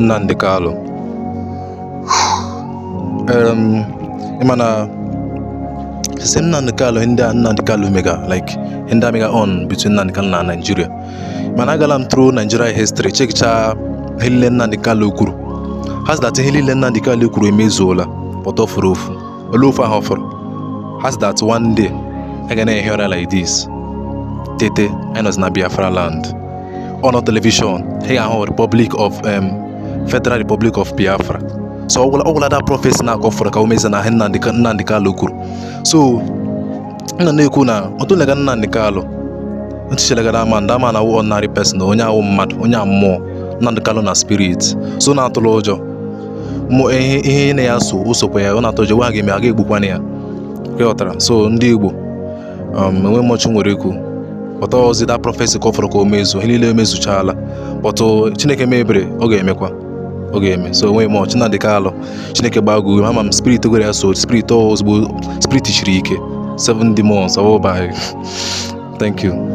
Nnamdi Kanu. Imana same Nnamdi Kanu Nnamdi Kanu mega like hinda mega on between Nnamdi Kanu and Nigeria. Mana galam through Nigeria history check cha hele Nnamdi Kanu kuru. Has that hele Nnamdi Kanu kuru emezuola but ofuru ofu. Olufa ofuru. Has that one day I gonna hear like this. Tete enos na Biafra land. On television, here are Federal Republic of Biafra. So all other prophets now go for the Kaumeza na Nnamdi Kanu kuru. So na-ekwu na otulega Nnamdi Kanu ntichelegara man awu ordinary person onye awu mmadụ onye mmụọ Nnamdi Kanu na spirit so na atụrụ ụjọ mụ ihe na ya so usokwa ya ọ na-atụ ụjọ wa ga-eme aga egbukwana ya ghọtara. So ndị Igbo enwe mọchụ nwere ikwu but ozi that prophecy ka ọ fọrọ ka o mezu ihe niile emezuchala but Chineke mebere ọ ga-emekwa ọ ga-eme. So enwe mọchụ Nnamdi Kanu Chineke gbago ama m spirit gwere ya so spirit ozugbo spirit chiri ike 7 demons all by. Thank you.